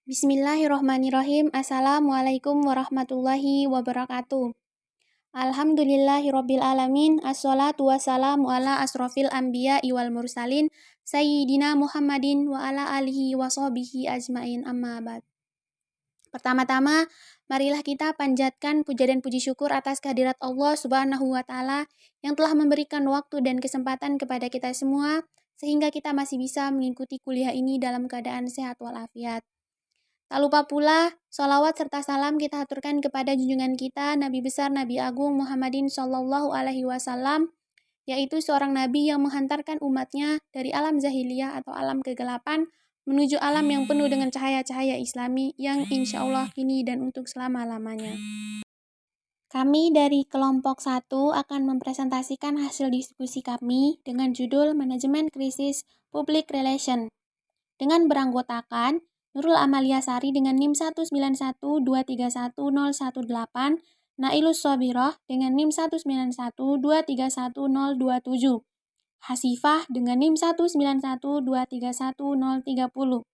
Bismillahirrohmanirrohim. Assalamualaikum warahmatullahi wabarakatuh. Alhamdulillahirabbil alamin. Assalatu wassalamu ala asrofil anbiya wal mursalin sayyidina Muhammadin wa ala alihi wa sahbihi ajmain, amma ba'd. Pertama-tama, marilah kita panjatkan puja dan puji syukur atas kehadirat Allah Subhanahu wa taala yang telah memberikan waktu dan kesempatan kepada kita semua sehingga kita masih bisa mengikuti kuliah ini dalam keadaan sehat walafiat. Tak lupa pula, sholawat serta salam kita aturkan kepada junjungan kita, Nabi besar Nabi Agung Muhammadin Shallallahu Alaihi Wasallam, yaitu seorang Nabi yang menghantarkan umatnya dari alam zahiliyah atau alam kegelapan menuju alam yang penuh dengan cahaya-cahaya Islami yang insya Allah kini dan untuk selama-lamanya. Kami dari kelompok 1 akan mempresentasikan hasil diskusi kami dengan judul Manajemen Krisis Public Relation dengan beranggotakan Nurul Amalia Sari dengan NIM 191231018, Nailus Sobiroh dengan NIM 191231027, Hasifah dengan NIM 191231030.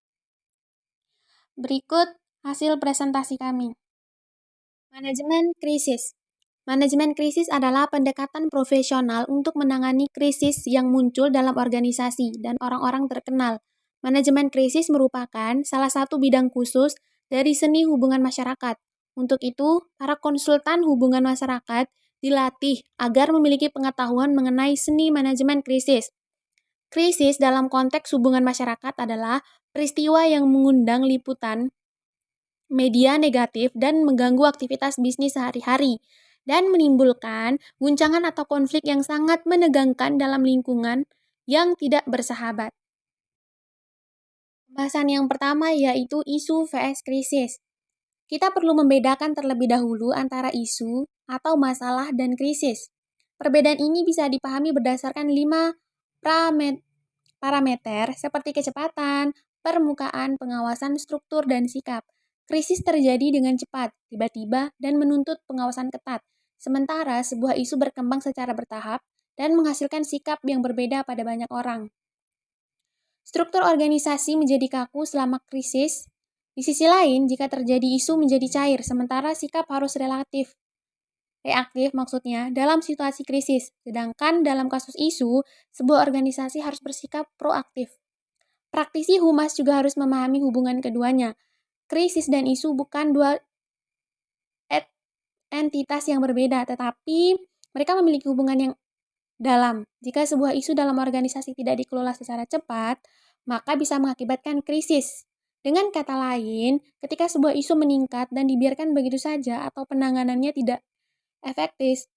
Berikut hasil presentasi kami. Manajemen krisis. Manajemen krisis adalah pendekatan profesional untuk menangani krisis yang muncul dalam organisasi dan orang-orang terkenal. Manajemen krisis merupakan salah satu bidang khusus dari seni hubungan masyarakat. Untuk itu, para konsultan hubungan masyarakat dilatih agar memiliki pengetahuan mengenai seni manajemen krisis. Krisis dalam konteks hubungan masyarakat adalah peristiwa yang mengundang liputan media negatif dan mengganggu aktivitas bisnis sehari-hari dan menimbulkan guncangan atau konflik yang sangat menegangkan dalam lingkungan yang tidak bersahabat. Pembahasan yang pertama yaitu isu vs krisis. Kita perlu membedakan terlebih dahulu antara isu atau masalah dan krisis. Perbedaan ini bisa dipahami berdasarkan 5 parameter seperti kecepatan, permukaan, pengawasan, struktur, dan sikap. Krisis terjadi dengan cepat, tiba-tiba, dan menuntut pengawasan ketat. Sementara sebuah isu berkembang secara bertahap dan menghasilkan sikap yang berbeda pada banyak orang. Struktur organisasi menjadi kaku selama krisis. Di sisi lain, jika terjadi isu menjadi cair, sementara sikap harus reaktif maksudnya, dalam situasi krisis. Sedangkan dalam kasus isu, sebuah organisasi harus bersikap proaktif. Praktisi humas juga harus memahami hubungan keduanya. Krisis dan isu bukan dua entitas yang berbeda, tetapi mereka memiliki hubungan yang dalam. Jika sebuah isu dalam organisasi tidak dikelola secara cepat, maka bisa mengakibatkan krisis. Dengan kata lain, ketika sebuah isu meningkat dan dibiarkan begitu saja atau penanganannya tidak efektif,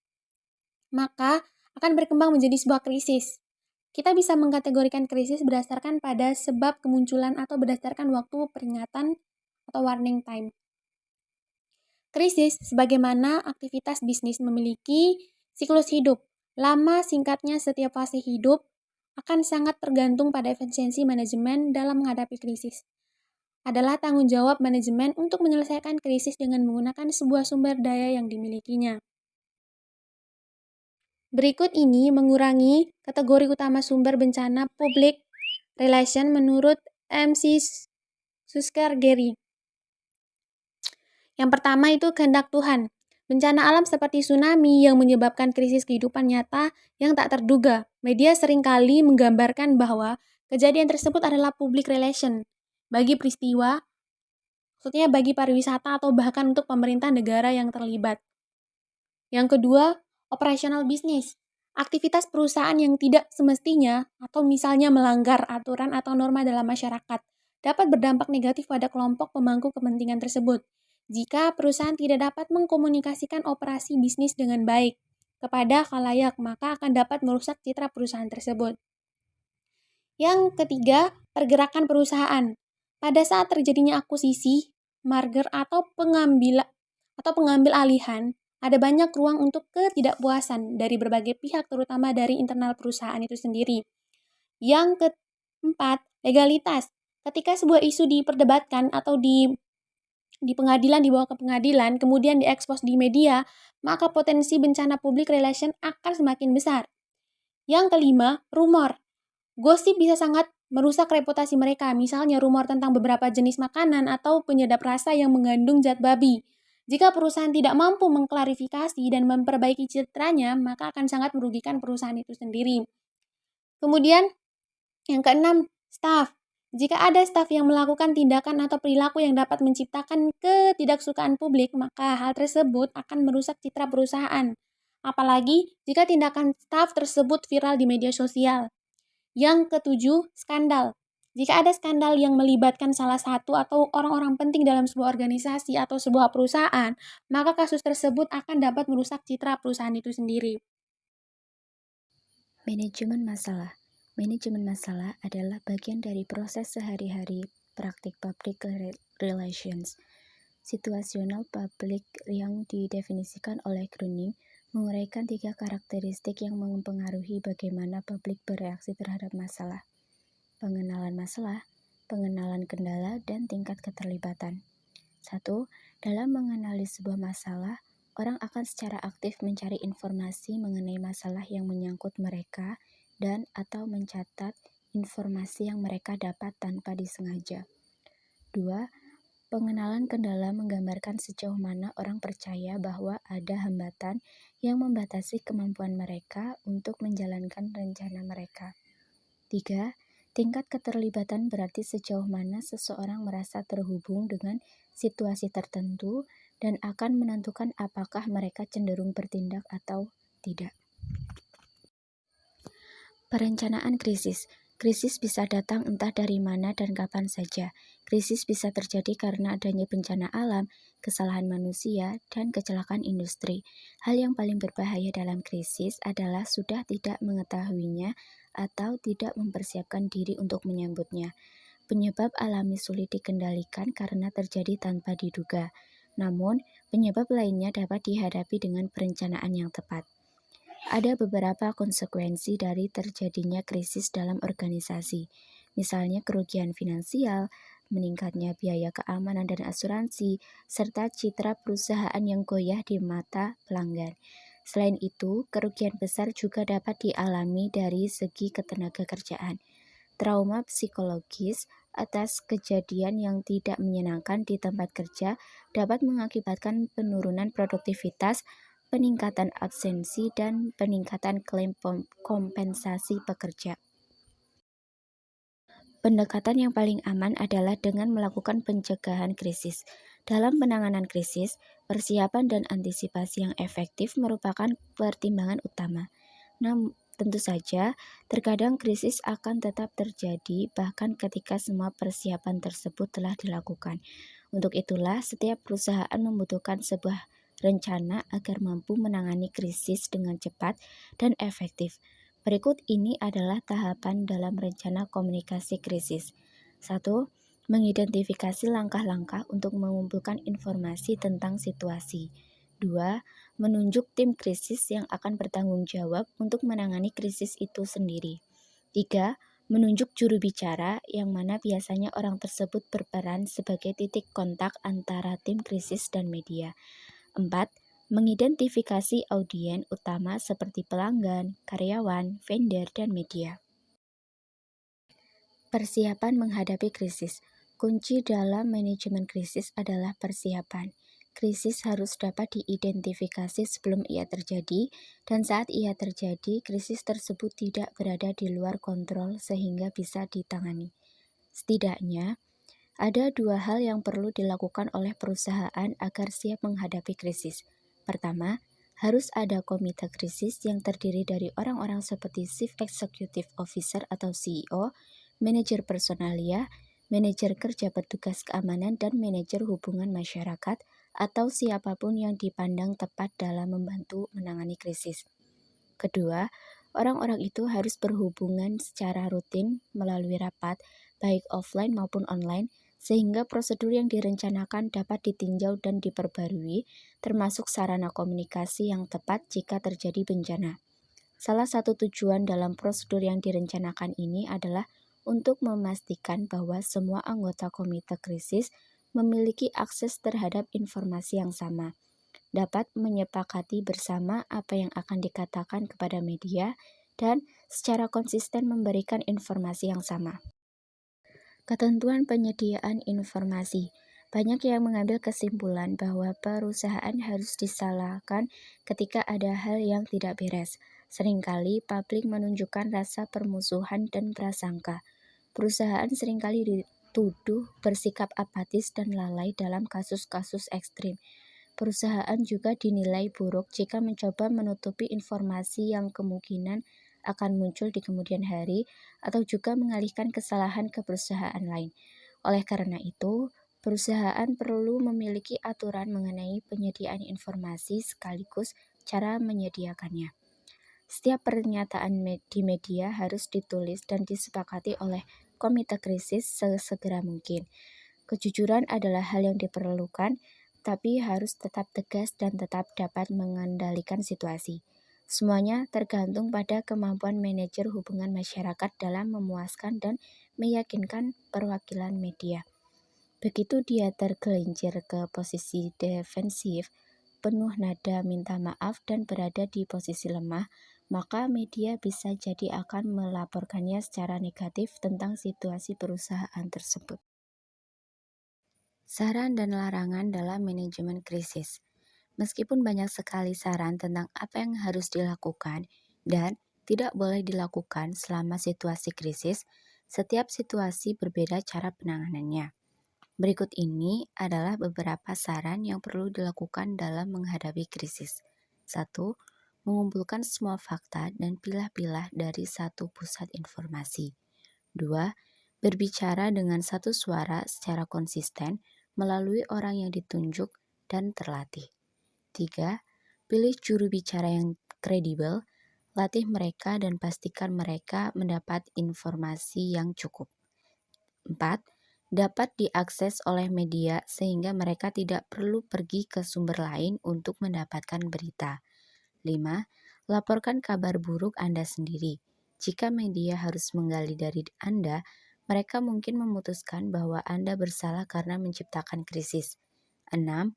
maka akan berkembang menjadi sebuah krisis. Kita bisa mengkategorikan krisis berdasarkan pada sebab kemunculan atau berdasarkan waktu peringatan atau warning time. Krisis, sebagaimana aktivitas bisnis memiliki siklus hidup. Lama singkatnya setiap fase hidup akan sangat tergantung pada efisiensi manajemen dalam menghadapi krisis. Adalah tanggung jawab manajemen untuk menyelesaikan krisis dengan menggunakan sebuah sumber daya yang dimilikinya. Berikut ini mengurangi kategori utama sumber bencana public relation menurut MC Susker Gary. Yang pertama itu kehendak Tuhan. Bencana alam seperti tsunami yang menyebabkan krisis kehidupan nyata yang tak terduga. Media seringkali menggambarkan bahwa kejadian tersebut adalah public relation bagi peristiwa, maksudnya bagi pariwisata atau bahkan untuk pemerintah negara yang terlibat. Yang kedua, operasional bisnis. Aktivitas perusahaan yang tidak semestinya atau misalnya melanggar aturan atau norma dalam masyarakat dapat berdampak negatif pada kelompok pemangku kepentingan tersebut. Jika perusahaan tidak dapat mengkomunikasikan operasi bisnis dengan baik kepada khalayak, maka akan dapat merusak citra perusahaan tersebut. Yang ketiga, pergerakan perusahaan. Pada saat terjadinya akuisisi, merger atau pengambil alihan, ada banyak ruang untuk ketidakpuasan dari berbagai pihak, terutama dari internal perusahaan itu sendiri. Yang keempat, legalitas. Ketika sebuah isu diperdebatkan atau di pengadilan, dibawa ke pengadilan, kemudian diekspos di media, maka potensi bencana public relation akan semakin besar. Yang kelima, rumor. Gosip bisa sangat merusak reputasi mereka, misalnya rumor tentang beberapa jenis makanan atau penyedap rasa yang mengandung zat babi. Jika perusahaan tidak mampu mengklarifikasi dan memperbaiki citranya, maka akan sangat merugikan perusahaan itu sendiri. Kemudian, yang keenam, staf. Jika ada staf yang melakukan tindakan atau perilaku yang dapat menciptakan ketidaksukaan publik, maka hal tersebut akan merusak citra perusahaan. Apalagi jika tindakan staf tersebut viral di media sosial. Yang ketujuh, skandal. Jika ada skandal yang melibatkan salah satu atau orang-orang penting dalam sebuah organisasi atau sebuah perusahaan, maka kasus tersebut akan dapat merusak citra perusahaan itu sendiri. Manajemen masalah. Manajemen masalah adalah bagian dari proses sehari-hari praktik public relations. Situasional public yang didefinisikan oleh Gruning menguraikan 3 karakteristik yang mempengaruhi bagaimana publik bereaksi terhadap masalah. Pengenalan masalah, pengenalan kendala, dan tingkat keterlibatan. 1. Dalam mengenali sebuah masalah, orang akan secara aktif mencari informasi mengenai masalah yang menyangkut mereka dan atau mencatat informasi yang mereka dapat tanpa disengaja. 2. Pengenalan kendala menggambarkan sejauh mana orang percaya bahwa ada hambatan yang membatasi kemampuan mereka untuk menjalankan rencana mereka. 3. Tingkat keterlibatan berarti sejauh mana seseorang merasa terhubung dengan situasi tertentu dan akan menentukan apakah mereka cenderung bertindak atau tidak. Perencanaan krisis. Krisis bisa datang entah dari mana dan kapan saja. Krisis bisa terjadi karena adanya bencana alam, kesalahan manusia, dan kecelakaan industri. Hal yang paling berbahaya dalam krisis adalah sudah tidak mengetahuinya atau tidak mempersiapkan diri untuk menyambutnya. Penyebab alami sulit dikendalikan karena terjadi tanpa diduga. Namun, penyebab lainnya dapat dihadapi dengan perencanaan yang tepat. Ada beberapa konsekuensi dari terjadinya krisis dalam organisasi, misalnya kerugian finansial, meningkatnya biaya keamanan dan asuransi, serta citra perusahaan yang goyah di mata pelanggan. Selain itu, kerugian besar juga dapat dialami dari segi ketenagakerjaan. Trauma psikologis atas kejadian yang tidak menyenangkan di tempat kerja dapat mengakibatkan penurunan produktivitas, peningkatan absensi, dan peningkatan klaim kompensasi pekerja. Pendekatan yang paling aman adalah dengan melakukan pencegahan krisis. Dalam penanganan krisis, persiapan dan antisipasi yang efektif merupakan pertimbangan utama. Namun, tentu saja, terkadang krisis akan tetap terjadi bahkan ketika semua persiapan tersebut telah dilakukan. Untuk itulah, setiap perusahaan membutuhkan sebuah rencana agar mampu menangani krisis dengan cepat dan efektif. Berikut ini adalah tahapan dalam rencana komunikasi krisis. 1. Mengidentifikasi langkah-langkah untuk mengumpulkan informasi tentang situasi. 2. Menunjuk tim krisis yang akan bertanggung jawab untuk menangani krisis itu sendiri. 3. Menunjuk juru bicara yang mana biasanya orang tersebut berperan sebagai titik kontak antara tim krisis dan media. 4. Mengidentifikasi audien utama seperti pelanggan, karyawan, vendor, dan media. Persiapan menghadapi krisis. Kunci dalam manajemen krisis adalah persiapan. Krisis harus dapat diidentifikasi sebelum ia terjadi, dan saat ia terjadi, krisis tersebut tidak berada di luar kontrol sehingga bisa ditangani. Setidaknya, ada 2 hal yang perlu dilakukan oleh perusahaan agar siap menghadapi krisis. Pertama, harus ada komite krisis yang terdiri dari orang-orang seperti Chief Executive Officer atau CEO, manajer personalia, manajer kerja petugas keamanan, dan manajer hubungan masyarakat atau siapapun yang dipandang tepat dalam membantu menangani krisis. Kedua, orang-orang itu harus berhubungan secara rutin melalui rapat, baik offline maupun online, sehingga prosedur yang direncanakan dapat ditinjau dan diperbarui, termasuk sarana komunikasi yang tepat jika terjadi bencana. Salah satu tujuan dalam prosedur yang direncanakan ini adalah untuk memastikan bahwa semua anggota komite krisis memiliki akses terhadap informasi yang sama, dapat menyepakati bersama apa yang akan dikatakan kepada media, dan secara konsisten memberikan informasi yang sama. Ketentuan penyediaan informasi. Banyak yang mengambil kesimpulan bahwa perusahaan harus disalahkan ketika ada hal yang tidak beres. Seringkali publik menunjukkan rasa permusuhan dan prasangka. Perusahaan seringkali dituduh bersikap apatis dan lalai dalam kasus-kasus ekstrim. Perusahaan juga dinilai buruk jika mencoba menutupi informasi yang kemungkinan akan muncul di kemudian hari atau juga mengalihkan kesalahan ke perusahaan lain. Oleh karena itu, perusahaan perlu memiliki aturan mengenai penyediaan informasi sekaligus cara menyediakannya. Setiap pernyataan di media harus ditulis dan disepakati oleh komite krisis sesegera mungkin. Kejujuran adalah hal yang diperlukan, tapi harus tetap tegas dan tetap dapat mengendalikan situasi. Semuanya tergantung pada kemampuan manajer hubungan masyarakat dalam memuaskan dan meyakinkan perwakilan media. Begitu dia tergelincir ke posisi defensif, penuh nada minta maaf dan berada di posisi lemah, maka media bisa jadi akan melaporkannya secara negatif tentang situasi perusahaan tersebut. Saran dan larangan dalam manajemen krisis. Meskipun banyak sekali saran tentang apa yang harus dilakukan dan tidak boleh dilakukan selama situasi krisis, setiap situasi berbeda cara penanganannya. Berikut ini adalah beberapa saran yang perlu dilakukan dalam menghadapi krisis. 1. Mengumpulkan semua fakta dan pilah-pilah dari satu pusat informasi. 2. Berbicara dengan satu suara secara konsisten melalui orang yang ditunjuk dan terlatih. 3. Pilih juru bicara yang kredibel, latih mereka dan pastikan mereka mendapat informasi yang cukup. 4. Dapat diakses oleh media sehingga mereka tidak perlu pergi ke sumber lain untuk mendapatkan berita. 5. Laporkan kabar buruk Anda sendiri. Jika media harus menggali dari Anda, mereka mungkin memutuskan bahwa Anda bersalah karena menciptakan krisis. 6.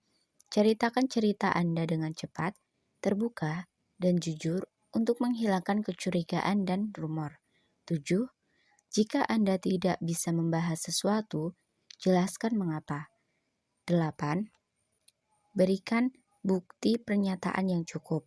Ceritakan cerita Anda dengan cepat, terbuka, dan jujur untuk menghilangkan kecurigaan dan rumor. 7. Jika Anda tidak bisa membahas sesuatu, jelaskan mengapa. 8. Berikan bukti pernyataan yang cukup.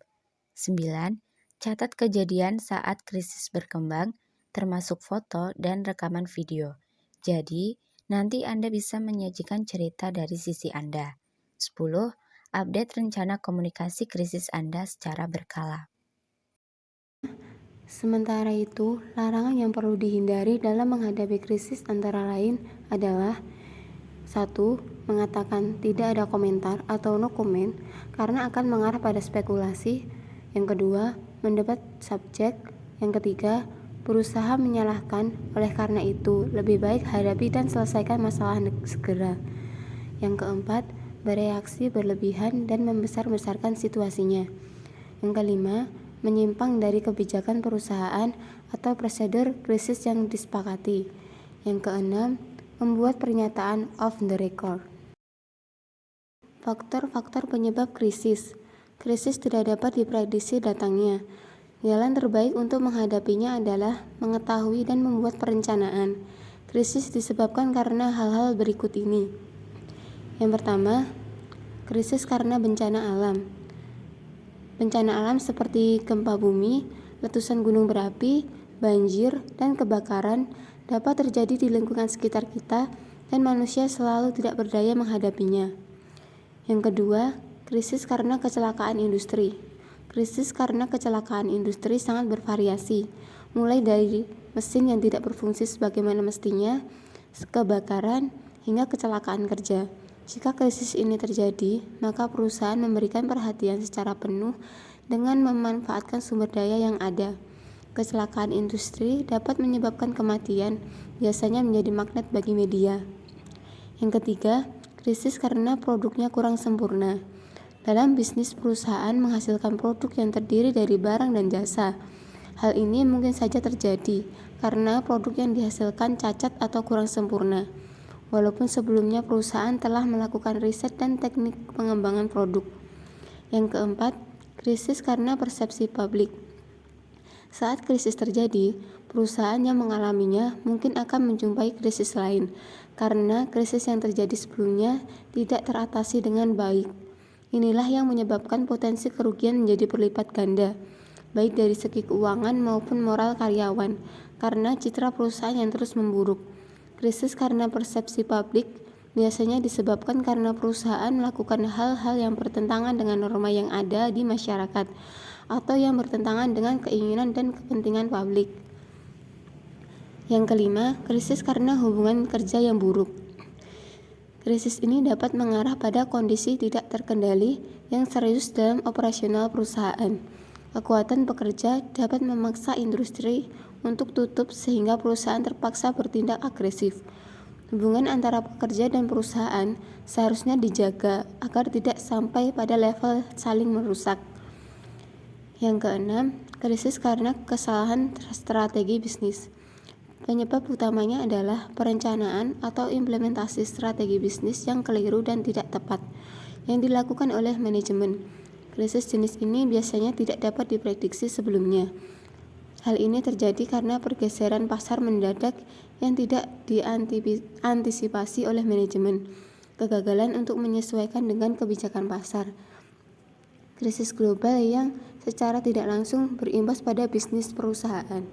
9. Catat kejadian saat krisis berkembang, termasuk foto dan rekaman video. Jadi, nanti Anda bisa menyajikan cerita dari sisi Anda. 10. Update rencana komunikasi krisis Anda secara berkala. Sementara itu, larangan yang perlu dihindari dalam menghadapi krisis antara lain adalah 1. Mengatakan tidak ada komentar atau no comment karena akan mengarah pada spekulasi. Yang kedua, mendebat subjek. Yang ketiga, berusaha menyalahkan. Oleh karena itu, lebih baik hadapi dan selesaikan masalah segera. Yang keempat, bereaksi berlebihan dan membesar-besarkan situasinya. Yang kelima, menyimpang dari kebijakan perusahaan atau prosedur krisis yang disepakati. Yang keenam, membuat pernyataan off the record. Faktor-faktor penyebab krisis. Krisis tidak dapat diprediksi datangnya. Jalan terbaik untuk menghadapinya adalah mengetahui dan membuat perencanaan. Krisis disebabkan karena hal-hal berikut ini. Yang pertama, krisis karena bencana alam. Bencana alam seperti gempa bumi, letusan gunung berapi, banjir, dan kebakaran dapat terjadi di lingkungan sekitar kita dan manusia selalu tidak berdaya menghadapinya. Yang kedua, krisis karena kecelakaan industri. Krisis karena kecelakaan industri sangat bervariasi, mulai dari mesin yang tidak berfungsi sebagaimana mestinya, kebakaran, hingga kecelakaan kerja. Jika krisis ini terjadi, maka perusahaan memberikan perhatian secara penuh dengan memanfaatkan sumber daya yang ada. Kecelakaan industri dapat menyebabkan kematian, biasanya menjadi magnet bagi media. Yang ketiga, krisis karena produknya kurang sempurna. Dalam bisnis, perusahaan menghasilkan produk yang terdiri dari barang dan jasa. Hal ini mungkin saja terjadi karena produk yang dihasilkan cacat atau kurang sempurna. Walaupun sebelumnya perusahaan telah melakukan riset dan teknik pengembangan produk. Yang keempat, krisis karena persepsi publik. Saat krisis terjadi, perusahaan yang mengalaminya mungkin akan menjumpai krisis lain karena krisis yang terjadi sebelumnya tidak teratasi dengan baik. Inilah yang menyebabkan potensi kerugian menjadi berlipat ganda, baik dari segi keuangan maupun moral karyawan, karena citra perusahaan yang terus memburuk. Krisis karena persepsi publik biasanya disebabkan karena perusahaan melakukan hal-hal yang bertentangan dengan norma yang ada di masyarakat, atau yang bertentangan dengan keinginan dan kepentingan publik. Yang kelima, krisis karena hubungan kerja yang buruk. Krisis ini dapat mengarah pada kondisi tidak terkendali yang serius dalam operasional perusahaan. Kekuatan pekerja dapat memaksa industri untuk tutup sehingga perusahaan terpaksa bertindak agresif. Hubungan antara pekerja dan perusahaan seharusnya dijaga agar tidak sampai pada level saling merusak. Yang keenam, krisis karena kesalahan strategi bisnis. Penyebab utamanya adalah perencanaan atau implementasi strategi bisnis yang keliru dan tidak tepat yang dilakukan oleh manajemen. Krisis jenis ini biasanya tidak dapat diprediksi sebelumnya. Hal ini terjadi karena pergeseran pasar mendadak yang tidak diantisipasi oleh manajemen, kegagalan untuk menyesuaikan dengan kebijakan pasar, krisis global yang secara tidak langsung berimbas pada bisnis perusahaan.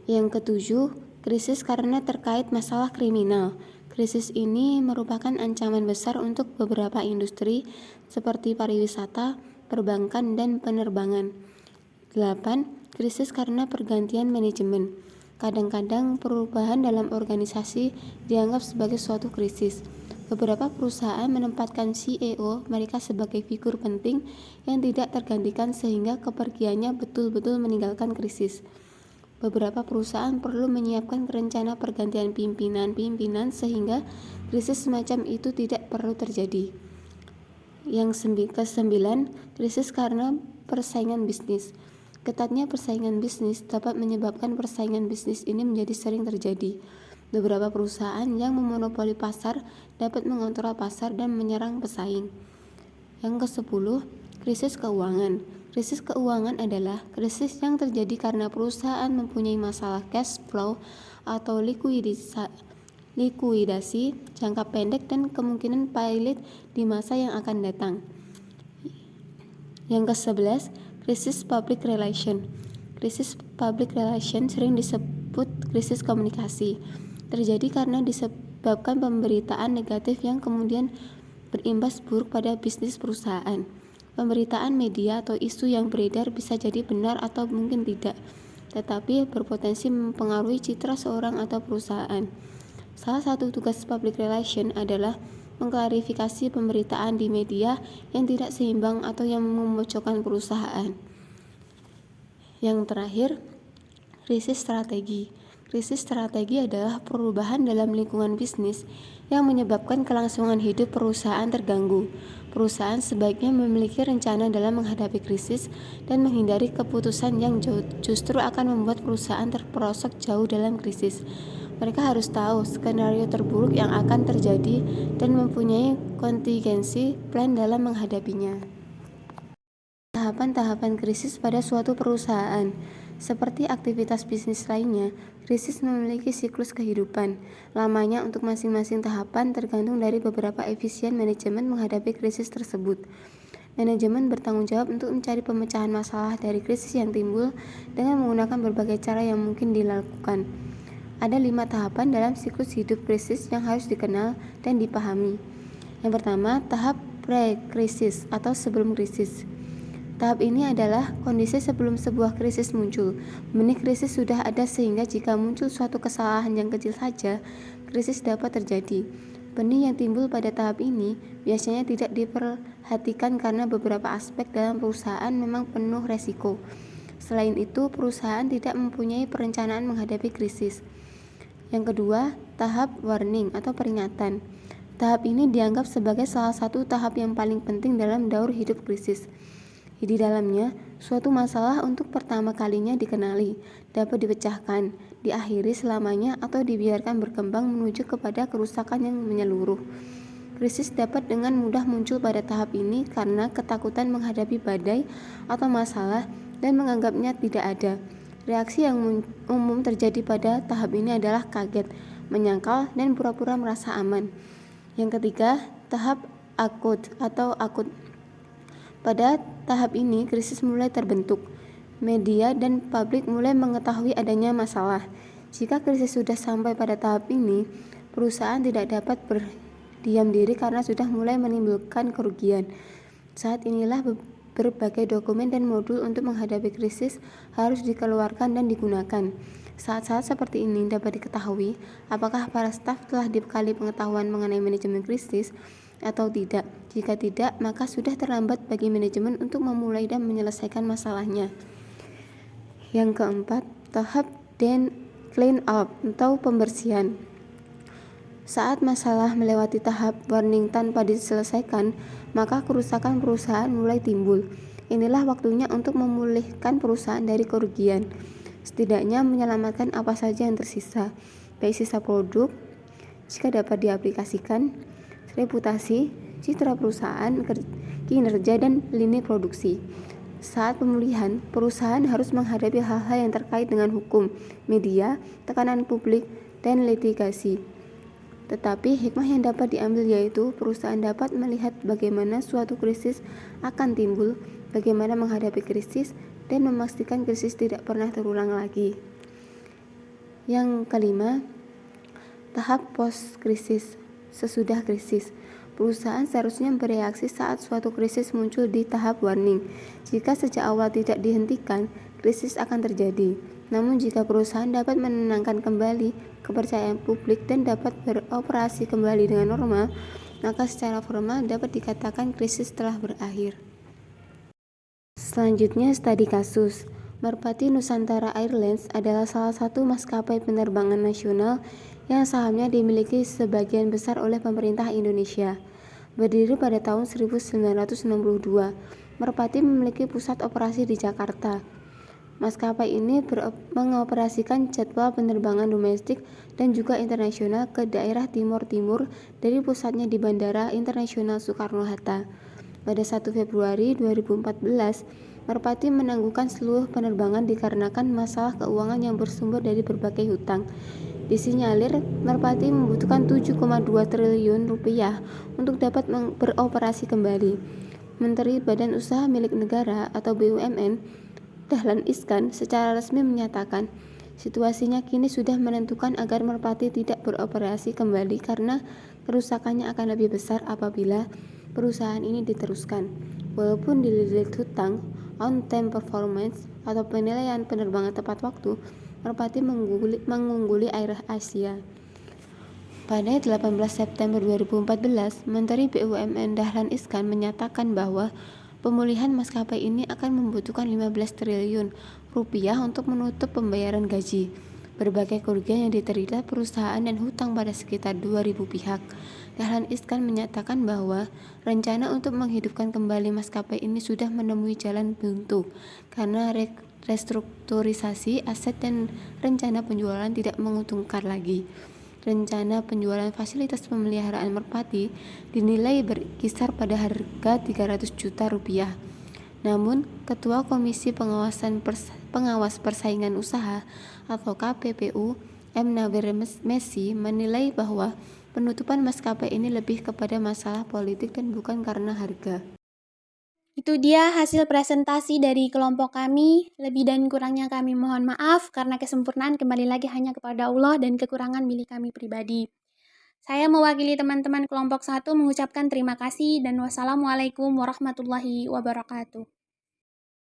Yang ketujuh, krisis karena terkait masalah kriminal. Krisis ini merupakan ancaman besar untuk beberapa industri seperti pariwisata, perbankan, dan penerbangan. 8. Krisis karena pergantian manajemen. Kadang-kadang perubahan dalam organisasi dianggap sebagai suatu krisis. Beberapa perusahaan menempatkan CEO mereka sebagai figur penting yang tidak tergantikan sehingga kepergiannya betul-betul meninggalkan krisis. Beberapa perusahaan perlu menyiapkan rencana pergantian pimpinan sehingga krisis semacam itu tidak perlu terjadi. Yang kesembilan, krisis karena persaingan bisnis. Ketatnya persaingan bisnis dapat menyebabkan persaingan bisnis ini menjadi sering terjadi. Beberapa perusahaan yang memonopoli pasar dapat mengontrol pasar dan menyerang pesaing. Yang kesepuluh, krisis keuangan. Krisis keuangan adalah krisis yang terjadi karena perusahaan mempunyai masalah cash flow atau likuidasi jangka pendek dan kemungkinan pailit di masa yang akan datang. Yang ke-11, krisis public relation. Krisis public relation sering disebut krisis komunikasi. Terjadi karena disebabkan pemberitaan negatif yang kemudian berimbas buruk pada bisnis perusahaan. Pemberitaan media atau isu yang beredar bisa jadi benar atau mungkin tidak, tetapi berpotensi mempengaruhi citra seorang atau perusahaan. Salah satu tugas public relation adalah mengklarifikasi pemberitaan di media yang tidak seimbang atau yang memojokkan perusahaan. Yang terakhir, krisis strategi. Krisis strategi adalah perubahan dalam lingkungan bisnis yang menyebabkan kelangsungan hidup perusahaan terganggu. Perusahaan sebaiknya memiliki rencana dalam menghadapi krisis dan menghindari keputusan yang justru akan membuat perusahaan terperosok jauh dalam krisis. Mereka harus tahu skenario terburuk yang akan terjadi dan mempunyai kontingensi plan dalam menghadapinya. Tahapan-tahapan krisis pada suatu perusahaan. Seperti aktivitas bisnis lainnya, krisis memiliki siklus kehidupan. Lamanya untuk masing-masing tahapan tergantung dari beberapa efisien manajemen menghadapi krisis tersebut. Manajemen bertanggung jawab untuk mencari pemecahan masalah dari krisis yang timbul dengan menggunakan berbagai cara yang mungkin dilakukan. Ada 5 tahapan dalam siklus hidup krisis yang harus dikenal dan dipahami. Yang pertama, tahap pre-krisis atau sebelum krisis. Tahap ini adalah kondisi sebelum sebuah krisis muncul. Benih krisis sudah ada sehingga jika muncul suatu kesalahan yang kecil saja, krisis dapat terjadi. Benih yang timbul pada tahap ini biasanya tidak diperhatikan karena beberapa aspek dalam perusahaan memang penuh resiko. Selain itu, perusahaan tidak mempunyai perencanaan menghadapi krisis. Yang kedua, tahap warning atau peringatan. Tahap ini dianggap sebagai salah satu tahap yang paling penting dalam daur hidup krisis. Di dalamnya, suatu masalah untuk pertama kalinya dikenali, dapat dipecahkan, diakhiri selamanya atau dibiarkan berkembang menuju kepada kerusakan yang menyeluruh. Krisis dapat dengan mudah muncul pada tahap ini karena ketakutan menghadapi badai atau masalah dan menganggapnya tidak ada. Reaksi yang umum terjadi pada tahap ini adalah kaget, menyangkal, dan pura-pura merasa aman. Yang ketiga, tahap akut atau akut. Pada tahap ini, krisis mulai terbentuk. Media dan publik mulai mengetahui adanya masalah. Jika krisis sudah sampai pada tahap ini, perusahaan tidak dapat berdiam diri karena sudah mulai menimbulkan kerugian. Saat inilah berbagai dokumen dan modul untuk menghadapi krisis harus dikeluarkan dan digunakan. Saat-saat seperti ini dapat diketahui apakah para staf telah dibekali pengetahuan mengenai manajemen krisis atau tidak. Jika tidak, maka sudah terlambat bagi manajemen untuk memulai dan menyelesaikan masalahnya. Yang keempat, tahap clean up atau pembersihan. Saat masalah melewati tahap warning tanpa diselesaikan, maka kerusakan perusahaan mulai timbul. Inilah waktunya untuk memulihkan perusahaan dari kerugian. Setidaknya menyelamatkan apa saja yang tersisa, baik sisa produk, jika dapat diaplikasikan, reputasi, citra perusahaan, kinerja, dan lini produksi. Saat pemulihan, perusahaan harus menghadapi hal-hal yang terkait dengan hukum, media, tekanan publik, dan litigasi. Tetapi hikmah yang dapat diambil yaitu perusahaan dapat melihat bagaimana suatu krisis akan timbul, bagaimana menghadapi krisis, dan memastikan krisis tidak pernah terulang lagi. Yang kelima, tahap post-krisis, sesudah krisis. Perusahaan seharusnya bereaksi saat suatu krisis muncul di tahap warning. Jika sejak awal tidak dihentikan, krisis akan terjadi. Namun jika perusahaan dapat menenangkan kembali kepercayaan publik dan dapat beroperasi kembali dengan normal, maka secara formal dapat dikatakan krisis telah berakhir. Selanjutnya, studi kasus. Merpati Nusantara Airlines adalah salah satu maskapai penerbangan nasional yang sahamnya dimiliki sebagian besar oleh pemerintah Indonesia. Berdiri pada tahun 1962, Merpati memiliki pusat operasi di Jakarta. Maskapai ini mengoperasikan jadwal penerbangan domestik dan juga internasional ke daerah Timur Timur dari pusatnya di Bandara Internasional Soekarno-Hatta. Pada 1 Februari 2014, Merpati menangguhkan seluruh penerbangan dikarenakan masalah keuangan yang bersumber dari berbagai hutang. Disinyalir Merpati membutuhkan 7,2 triliun rupiah untuk dapat beroperasi kembali. Menteri Badan Usaha Milik Negara atau BUMN Dahlan Iskan secara resmi menyatakan situasinya kini sudah menentukan agar Merpati tidak beroperasi kembali karena kerusakannya akan lebih besar apabila perusahaan ini diteruskan. Walaupun dililit hutang, on-time performance atau penilaian penerbangan tepat waktu, Merpati mengungguli Air Asia. Pada 18 September 2014, Menteri BUMN Dahlan Iskan menyatakan bahwa pemulihan maskapai ini akan membutuhkan 15 triliun rupiah untuk menutup pembayaran gaji, berbagai kerugian yang diterima perusahaan dan hutang pada sekitar 2.000 pihak. Dahlan Iskan menyatakan bahwa rencana untuk menghidupkan kembali maskapai ini sudah menemui jalan buntu karena restrukturisasi aset dan rencana penjualan tidak menguntungkan lagi. Rencana penjualan fasilitas pemeliharaan Merpati dinilai berkisar pada harga 300 juta rupiah. Namun, Ketua Komisi Pengawas Persaingan Usaha atau KPPU, M. Nawir Messi, menilai bahwa penutupan maskapai ini lebih kepada masalah politik dan bukan karena harga. Itu dia hasil presentasi dari kelompok kami. Lebih dan kurangnya kami mohon maaf karena kesempurnaan kembali lagi hanya kepada Allah dan kekurangan milik kami pribadi. Saya mewakili teman-teman kelompok 1 mengucapkan terima kasih dan wassalamualaikum warahmatullahi wabarakatuh.